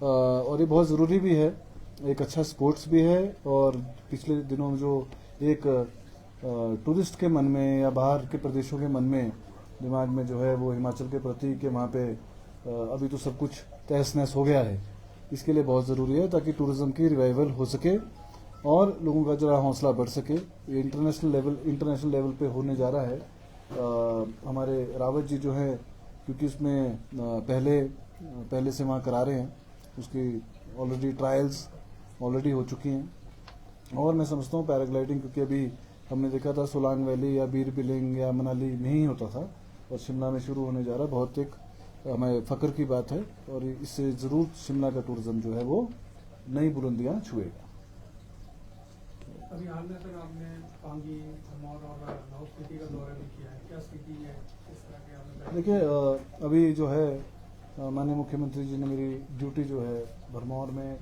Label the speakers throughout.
Speaker 1: और ये बहुत ज़रूरी भी है, एक अच्छा स्पोर्ट्स भी है। और पिछले दिनों में जो एक टूरिस्ट के मन में या बाहर के प्रदेशों के मन में दिमाग में जो है वो हिमाचल के प्रति कि वहाँ पे अभी तो सब कुछ तहस नहस हो गया है, इसके लिए बहुत ज़रूरी है ताकि टूरिज्म की रिवाइवल हो सके और लोगों का जरा हौसला बढ़ सके। ये इंटरनेशनल लेवल पे होने जा रहा है। हमारे रावत जी जो है, क्योंकि उसमें पहले से वहाँ करा रहे हैं, उसकी ऑलरेडी ट्रायल्स ऑलरेडी हो चुकी हैं। और मैं समझता हूँ पैराग्लाइडिंग, क्योंकि अभी हमने देखा था सोलांग वैली या बीर बिलिंग या मनाली में ही होता था और शिमला में शुरू होने जा रहा है, बहुत एक हमें फख्र की बात है। और इससे ज़रूर शिमला का टूरिज्म जो है वो नई बुलंदियाँ छुएगा।
Speaker 2: अभी हाल में सर आपने पांगी, भरमौर और लाहौल स्पीति का दौरा भी किया है, क्या स्थिति है, किस तरह के आपने?
Speaker 1: देखिए, अभी जो है माननीय मुख्यमंत्री जी ने मेरी ड्यूटी जो है भरमौर में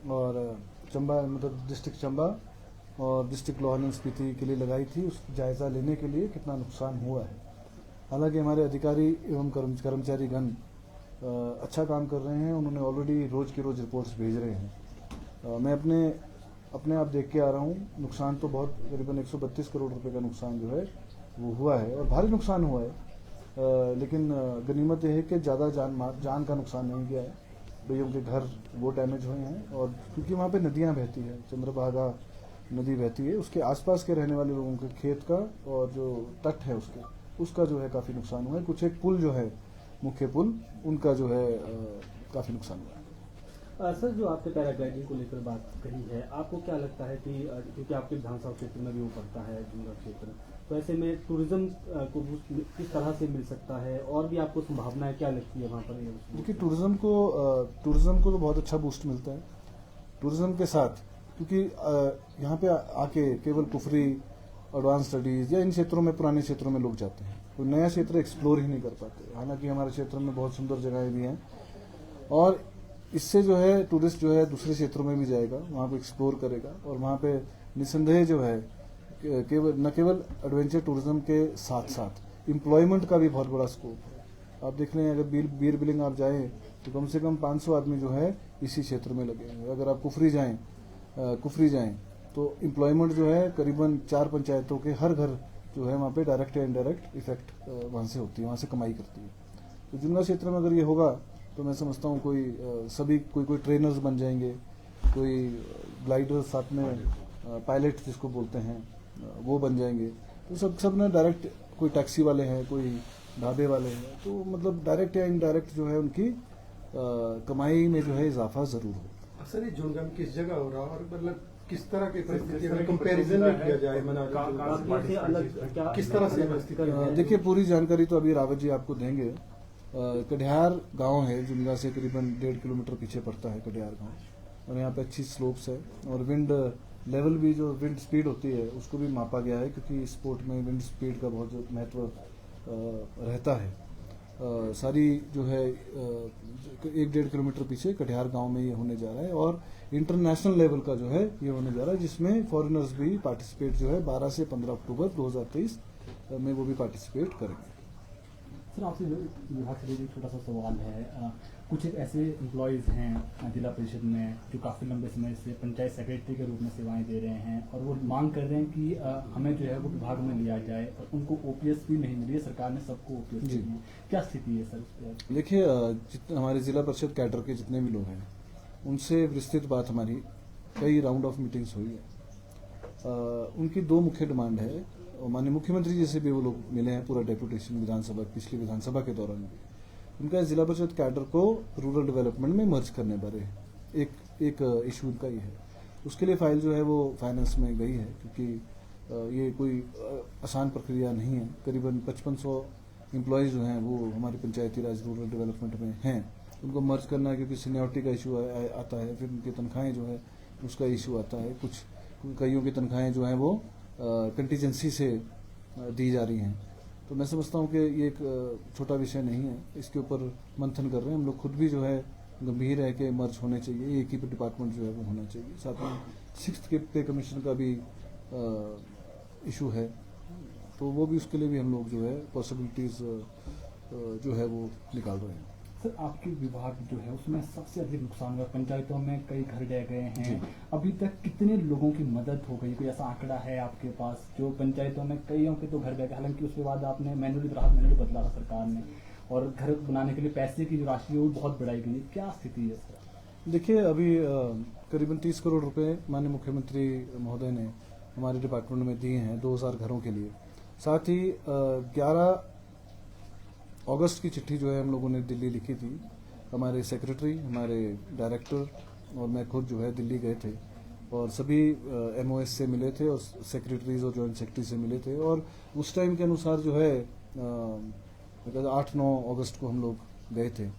Speaker 1: और चंबा, मतलब डिस्ट्रिक्ट चंबा और डिस्ट्रिक्ट लाहौल स्पीति के लिए लगाई थी, उस जायज़ा लेने के लिए कितना नुकसान हुआ है। हालांकि हमारे अधिकारी एवं कर्मचारीगण अच्छा काम कर रहे हैं, उन्होंने ऑलरेडी रोज़ की रोज़ रिपोर्ट्स भेज रहे हैं। मैं अपने आप देख के आ रहा हूँ, नुकसान तो बहुत करीबन 132 करोड़ रुपए का नुकसान जो है वो हुआ है और भारी नुकसान हुआ है। लेकिन गनीमत यह है कि ज़्यादा जान का नुकसान नहीं किया है। भाइयों के घर वो डैमेज हुए हैं और क्योंकि वहाँ पे नदियाँ बहती है, चंद्रभागा नदी बहती है, उसके आसपास के रहने वाले लोगों के खेत का और जो तट है उसका जो है काफ़ी नुकसान हुआ है। कुछ एक पुल जो है, मुख्य पुल, उनका जो है काफ़ी नुकसान हुआ है।
Speaker 3: सर, जो आपने पैराग्लाइडिंग को लेकर बात कही है, आपको क्या लगता है कि क्योंकि आपके विधानसभा क्षेत्र में भी वो पड़ता है जुमला क्षेत्र, तो ऐसे में टूरिज्म को किस तरह से मिल सकता है और भी आपको संभावनाएं क्या लगती है वहाँ पर?
Speaker 1: देखिए, टूरिज्म को तो बहुत अच्छा बूस्ट मिलता है टूरिज्म के साथ, क्योंकि यहाँ पे आके केवल कुफरी, एडवांस स्टडीज या इन क्षेत्रों में, पुराने क्षेत्रों में लोग जाते हैं, कोई नया क्षेत्र एक्सप्लोर ही नहीं कर पाते। हालांकि हमारे क्षेत्र में बहुत सुंदर जगहें भी हैं और इससे जो है टूरिस्ट जो है दूसरे क्षेत्रों में भी जाएगा, वहाँ पे एक्सप्लोर करेगा और वहाँ पे निसंदेह जो है न केवल एडवेंचर टूरिज्म के साथ साथ एम्प्लॉयमेंट का भी बहुत बड़ा स्कोप है। आप देख लें, अगर बीर बिलिंग आप जाएं तो कम से कम 500 आदमी जो है इसी क्षेत्र में लगे हैं। अगर आप कुफरी जाएं तो एम्प्लॉयमेंट जो है करीबन 4 पंचायतों के हर घर जो है वहाँ पे डायरेक्ट या इनडायरेक्ट इफेक्ट वहाँ से होती है, वहाँ से कमाई करती है। तो जुमला क्षेत्र में अगर ये होगा तो मैं समझता हूँ कोई ट्रेनर्स बन जाएंगे, कोई ग्लाइडर्स, साथ में पायलट जिसको बोलते हैं वो बन जाएंगे। तो सब ना डायरेक्ट, कोई टैक्सी वाले हैं, कोई ढाबे वाले हैं, तो मतलब डायरेक्ट या इनडायरेक्ट जो है उनकी कमाई में जो है इजाफा जरूर हो।
Speaker 4: अक्सर ये जुमला में किस जगह हो रहा है और मतलब किस तरह की परिस्थिति में कंपैरिजन में किया जाए किस तरह से?
Speaker 1: देखिए, पूरी जानकारी तो अभी रावत जी आपको देंगे। कटिहार गांव है, जुमला से करीबन 1.5 किलोमीटर पीछे पड़ता है कटिहार गांव, और यहाँ पे अच्छी स्लोप्स है और विंड लेवल भी, जो विंड स्पीड होती है उसको भी मापा गया है, क्योंकि स्पोर्ट में विंड स्पीड का बहुत महत्व रहता है। सारी जो है 1-1.5 किलोमीटर पीछे कटिहार गांव में ये होने जा रहा है और इंटरनेशनल लेवल का जो है ये होने जा रहा है, जिसमें फॉरेनर्स भी पार्टिसिपेट जो है 12 से 15 अक्टूबर 2023 में वो भी पार्टिसिपेट करेंगे।
Speaker 5: सर, आपसे विभाग से एक छोटा सा सवाल है। कुछ एक ऐसे एम्प्लॉयज़ हैं जिला परिषद में जो काफ़ी लंबे समय से पंचायत सेक्रेटरी के रूप में सेवाएं दे रहे हैं और वो मांग कर रहे हैं कि हमें जो है वो विभाग में लिया जाए, और उनको ओपीएस भी नहीं मिली है, सरकार ने सबको ओपीएस दी है। क्या स्थिति है सर उस पर?
Speaker 1: देखिए, हमारे जिला परिषद कैडर के जितने भी लोग हैं उनसे विस्तृत बात हमारी कई राउंड ऑफ मीटिंग्स हुई है। उनकी 2 मुख्य डिमांड है और माननीय मुख्यमंत्री जी से भी वो लोग मिले हैं, पूरा डेपुटेशन पिछली विधानसभा के दौरान भी। उनका जिला परिषद कैडर को रूरल डेवलपमेंट में मर्ज करने बारे एक इशू उनका ही है। उसके लिए फाइल जो है वो फाइनेंस में गई है, क्योंकि ये कोई आसान प्रक्रिया नहीं है। करीबन 5500 एम्प्लॉयज़ जो हैं वो हमारी पंचायती राज रूरल डेवलपमेंट में हैं, उनको मर्ज करना है, क्योंकि सीनियरिटी का इशू आता है, फिर उनकी तनख्वाहें जो है उसका इशू आता है। कईयों की तनख्वाहें जो हैं वो कंटीजेंसी से दी जा रही हैं। तो मैं समझता हूँ कि ये एक छोटा विषय नहीं है, इसके ऊपर मंथन कर रहे हैं हम लोग। खुद भी जो है गंभीर है कि मर्ज होने चाहिए, एक ही डिपार्टमेंट जो है वो होना चाहिए। साथ में 6th पे कमीशन का भी इशू है, तो वो भी, उसके लिए भी हम लोग जो है पॉसिबिलिटीज जो है वो निकाल रहे हैं।
Speaker 5: सर आपके विभाग जो है उसमें सबसे अधिक नुकसान हुआ, पंचायतों में कई घर ढह गए हैं, अभी तक कितने लोगों की मदद हो गई, कोई ऐसा आंकड़ा है आपके पास? जो पंचायतों में कईयों के तो घर ढह गए, हालांकि उसके बाद आपने मैनुअली बदला था सरकार ने, और घर बनाने के लिए पैसे की जो राशि है वो बहुत बढ़ाई गई, क्या स्थिति है सर?
Speaker 1: देखिए, अभी करीबन 30 करोड़ रुपए माननीय मुख्यमंत्री महोदय ने हमारे डिपार्टमेंट में दिए हैं 2000 घरों के लिए। साथ ही 11 अगस्त की चिट्ठी जो है हम लोगों ने दिल्ली लिखी थी, हमारे सेक्रेटरी, हमारे डायरेक्टर और मैं खुद जो है दिल्ली गए थे और सभी MOS से मिले थे और सेक्रेटरीज और जॉइंट सेक्रेटरी से मिले थे, और उस टाइम के अनुसार जो है 8-9 अगस्त को हम लोग गए थे।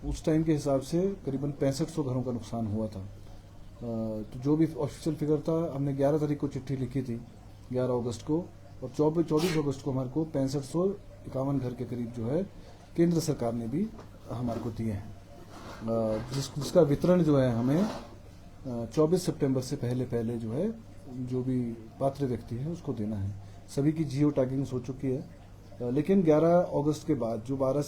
Speaker 1: उस टाइम के हिसाब से करीबन 6500 घरों का नुकसान हुआ था। तो जो भी ऑफिशियल फिगर था, हमने 11 तारीख को चिट्ठी लिखी थी 11 अगस्त को, और 24 अगस्त को हमारे को 6551 घर के करीब जो है केंद्र सरकार ने भी हमारे को दिए हैं, जिसका वितरण जो है हमें 24 सितंबर से पहले जो है जो भी पात्र व्यक्ति है उसको देना है। सभी की जियो टैगिंग हो चुकी है, लेकिन 11 अगस्त के बाद जो 12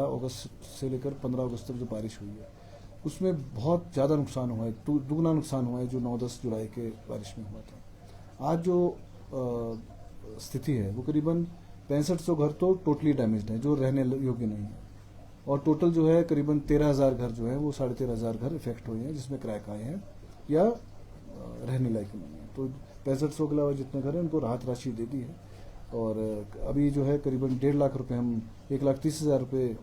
Speaker 1: अगस्त से लेकर 15 अगस्त तक जो बारिश हुई है उसमें बहुत ज़्यादा नुकसान हुआ है, दुगना नुकसान हुआ है जो 9-10 जुलाई के बारिश में हुआ था। आज जो स्थिति है वो करीबन 6500 घर तो टोटली डैमेज्ड है, जो रहने योग्य नहीं है, और टोटल जो है करीबन 13,000 घर जो है वो 13,500 घर इफेक्ट हुए हैं, जिसमें क्रैक आए हैं या रहने लायक नहीं है। तो 6500 के अलावा जितने घर हैं उनको राहत राशि दे दी है, और अभी जो है करीबन 1.5 लाख रुपए, हम 1,30,000 रुपये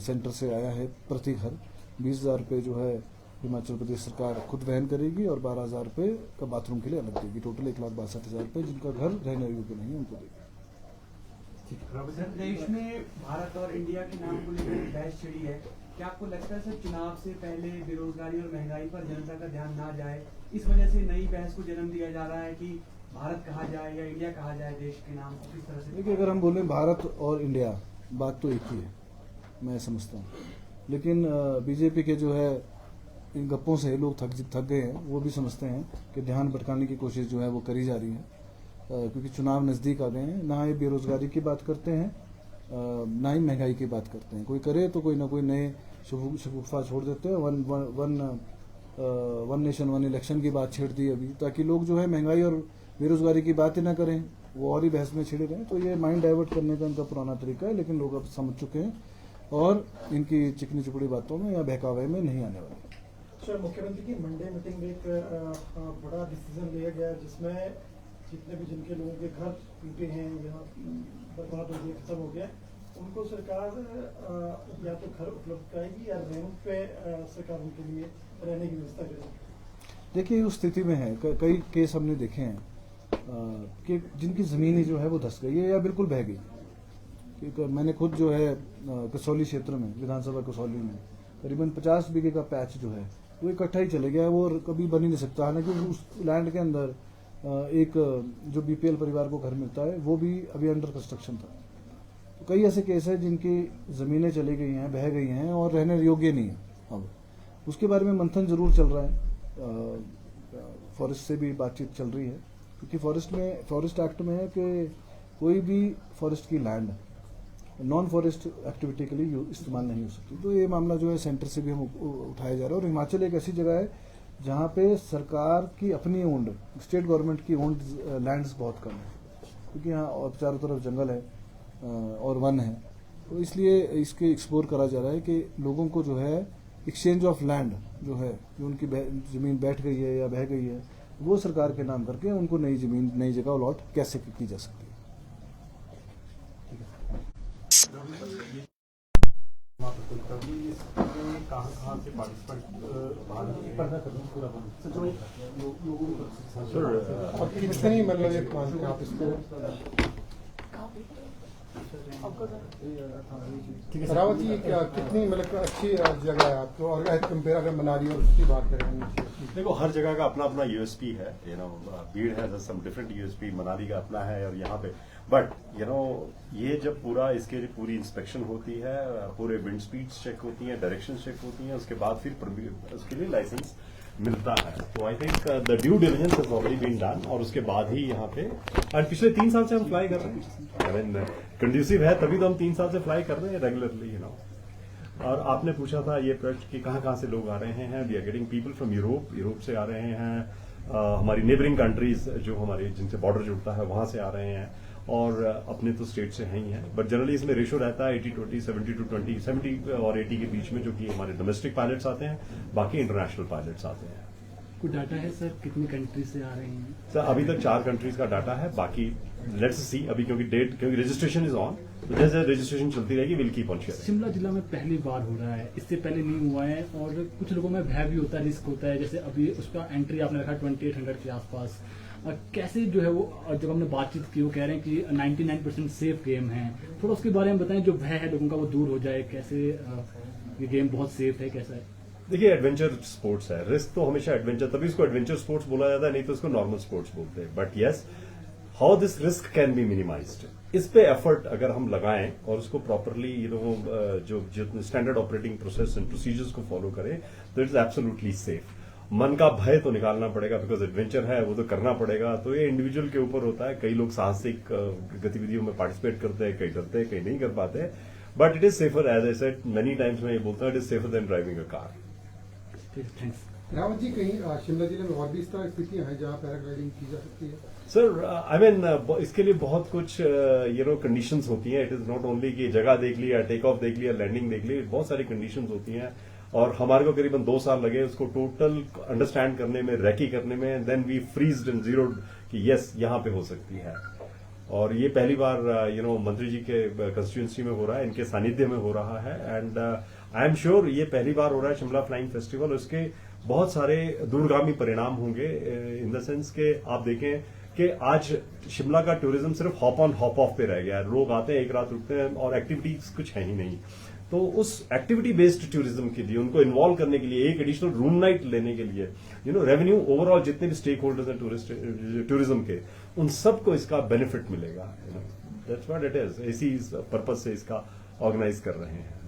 Speaker 1: सेंटर से आया है प्रति घर, 20,000 रुपये जो है हिमाचल प्रदेश सरकार खुद वहन करेगी और 12,000 रुपये का बाथरूम के लिए अलग देगी। टोटल 1,62,000 रुपये जिनका घर रहने योग्य नहीं है उनको देगी।
Speaker 6: सर, देश में भारत और इंडिया के नाम को लेकर बहस छिड़ी है, क्या आपको लगता है सर चुनाव से पहले बेरोजगारी और महंगाई पर जनता का ध्यान ना जाए, इस वजह से नई बहस को जन्म दिया जा रहा है कि भारत कहा जाए या इंडिया कहा जाए देश के नाम को? किस तरह से?
Speaker 1: देखिए, अगर हम बोलें भारत और इंडिया, बात तो एक ही है, मैं समझता हूँ, लेकिन बीजेपी के जो है इन गप्पों से लोग थक गए हैं। वो भी समझते हैं कि ध्यान भटकाने की कोशिश जो है वो करी जा रही है, क्योंकि चुनाव नज़दीक आ गए हैं। ना ही बेरोजगारी की बात करते हैं, ना ही महंगाई की बात करते हैं। कोई करे तो कोई ना कोई नए शगुफा छोड़ देते हैं। वन नेशन वन इलेक्शन की बात छेड़ दी अभी, ताकि लोग जो है महंगाई और बेरोजगारी की बात ही ना करें, वो और ही बहस में छिड़े रहें। तो ये माइंड डाइवर्ट करने का इनका पुराना तरीका है, लेकिन लोग अब समझ चुके हैं और इनकी चिकनी चुपड़ी बातों में या बहकावे में नहीं आने वाले।
Speaker 2: सर, मुख्यमंत्री की मंडे मीटिंग में एक बड़ा डिसीजन लिया गया, जिसमें जितने भी जिनके लोगों के घर टूटे हैं या बर्बाद हो गए, खत्म हो गया, उनको सरकार या तो घर उपलब्ध कराएगी या रेंट पे सरकार उनके लिए रहने की व्यवस्था करेगी।
Speaker 1: देखिए, उस स्थिति में है, कई केस हमने देखे हैं कि जिनकी ज़मीन ही जो है वो धंस गई है या बिल्कुल बह गई। क्योंकि मैंने खुद जो है कसौली क्षेत्र में, विधानसभा कसौली में करीबन 50 बीघे का पैच जो है वो इकट्ठा ही चले गया, वो कभी बन ही नहीं सकता। हालांकि उस लैंड के अंदर एक जो BPL परिवार को घर मिलता है वो भी अभी अंडर कंस्ट्रक्शन था। तो कई ऐसे केस है जिनकी ज़मीनें चली गई हैं, बह गई हैं और रहने योग्य नहीं है। अब उसके बारे में मंथन जरूर चल रहा है, फॉरेस्ट से भी बातचीत चल रही है, क्योंकि फॉरेस्ट एक्ट में है कि कोई भी फॉरेस्ट की लैंड नॉन फॉरेस्ट एक्टिविटी के लिए इस्तेमाल नहीं हो सकती। तो ये मामला जो है सेंटर से भी हम उठाया जा रहा है। और हिमाचल एक ऐसी जगह है जहाँ पे सरकार की अपनी ओन्ड, स्टेट गवर्नमेंट की ओन्ड लैंड्स बहुत कम है, क्योंकि यहाँ और चारों तरफ जंगल है और वन है। तो इसलिए इसके एक्सप्लोर करा जा रहा है कि लोगों को जो है एक्सचेंज ऑफ लैंड जो है, जो उनकी ज़मीन बैठ गई है या बह गई है, वो सरकार के नाम करके उनको नई ज़मीन, नई जगह अलॉट कैसे की जा सकती है।
Speaker 7: कहाँ से पार्टिसिपेंट
Speaker 4: और कितनी मतलब एक आप इसको रावत जी, कितनी मतलब अच्छी जगह है आपको, और कंपेयर अगर मनाली और उसकी बात करें?
Speaker 7: देखो, हर जगह का अपना अपना यूएसपी है। भीड़ है सम डिफरेंट यूएसपी, मनाली का अपना है और यहाँ पे, बट ये जब पूरा इसके लिए पूरी इंस्पेक्शन होती है, पूरे विंड स्पीड्स चेक होती हैं, डायरेक्शन चेक होती हैं, उसके बाद फिर उसके लिए लाइसेंस मिलता है। तो I think the due diligence has already been done, और उसके बाद ही यहाँ पे, और पिछले 3 साल से हम फ्लाई कर रहे हैं। आई मीन कंड्यूसिव है तभी तो हम 3 साल से फ्लाई कर रहे हैं रेगुलरली, और आपने पूछा था ये प्रोजेक्ट कि कहाँ से लोग आ रहे हैं। We are getting people from Europe से आ रहे हैं, हमारी नेबरिंग कंट्रीज जो हमारे जिनसे बॉर्डर जुड़ता है वहां से आ रहे हैं, और अपने तो स्टेट से हैं ही हैं। बट जनरली इसमें रेशो रहता है 80-20, 70-20, 70 और 80 के बीच में, जो कि हमारे डोमेस्टिक पायलट्स आते हैं, बाकी इंटरनेशनल पायलट्स आते हैं।
Speaker 5: कोई डाटा है सर कितनी कंट्री से आ रहे हैं?
Speaker 7: सर अभी तक 4 कंट्रीज का डाटा है, बाकी लेट्स सी अभी क्योंकि रजिस्ट्रेशन इज ऑन, तो जैसे रजिस्ट्रेशन चलती रहेगी will keep on sharing.
Speaker 5: Shimla जिला में पहली बार हो रहा है, इससे पहले नहीं हुआ है, और कुछ लोगों में भय भी होता है, रिस्क होता है। जैसे अभी उसका एंट्री आपने रखा 2800 के आसपास, कैसे जो है वो, जब हमने बातचीत की वो कह रहे हैं कि 99% सेफ गेम है, थोड़ा उसके बारे में बताएं, जो भय है लोगों का वो दूर हो जाए, कैसे ये गेम बहुत सेफ है, कैसा है?
Speaker 7: देखिए एडवेंचर स्पोर्ट्स है, रिस्क तो हमेशा एडवेंचर, तभी इसको एडवेंचर स्पोर्ट्स बोला जाता है, नहीं तो इसको नॉर्मल स्पोर्ट्स बोलते हैं। But yes, how this risk can be minimised, इस पे एफर्ट अगर हम लगाएं और उसको प्रॉपरली जो standard operating process and procedures को फॉलो करें, तो इट्स एब्सोल्युटली सेफ। मन का भय तो निकालना पड़ेगा, बिकॉज एडवेंचर है, वो तो करना पड़ेगा। तो ये इंडिविजुअल के ऊपर होता है, कई लोग साहसिक गतिविधियों में पार्टिसिपेट करते हैं, कई डरते हैं, कई नहीं कर पाते। But it is safer, as I said many times, मैं ये बोलता हूँ, it is safer than driving a car.
Speaker 5: Thanks.
Speaker 4: Rawat ji, कहीं शिमला जिले में और भी इस तरह स्थितियां हैं जहां पैराग्लाइडिंग की जा सकती है?
Speaker 7: सर आई मीन इसके लिए बहुत कुछ कंडीशंस होती हैं। इट इज नॉट ओनली कि जगह देख लिया, टेक ऑफ देख लिया, लैंडिंग देख ली, बहुत सारी कंडीशंस होती हैं, और हमारे को करीबन 2 साल लगे उसको टोटल अंडरस्टैंड करने में, रेकी करने में। देन वी फ्रीज्ड एंड जीरोड कि यस यहाँ पे हो सकती है। और ये पहली बार मंत्री जी के कंस्टिट्यूंसी में हो रहा है, इनके सानिध्य में हो रहा है, एंड आई एम श्योर ये पहली बार हो रहा है शिमला फ्लाइंग फेस्टिवल। उसके बहुत सारे दूरगामी परिणाम होंगे, इन द सेंस के आप देखें कि आज शिमला का टूरिज्म सिर्फ हॉप ऑन हॉप ऑफ पे रह गया है। लोग आते हैं, एक रात रुकते हैं, और एक्टिविटीज कुछ है ही नहीं। तो उस एक्टिविटी बेस्ड टूरिज्म के लिए, उनको इन्वॉल्व करने के लिए, एक एडिशनल रूम नाइट लेने के लिए, रेवेन्यू ओवरऑल जितने भी स्टेक होल्डर्स हैं टूरिज्म के, उन सबको इसका बेनिफिट मिलेगा। That's what it is. इसी पर्पज से इसका ऑर्गेनाइज कर रहे हैं।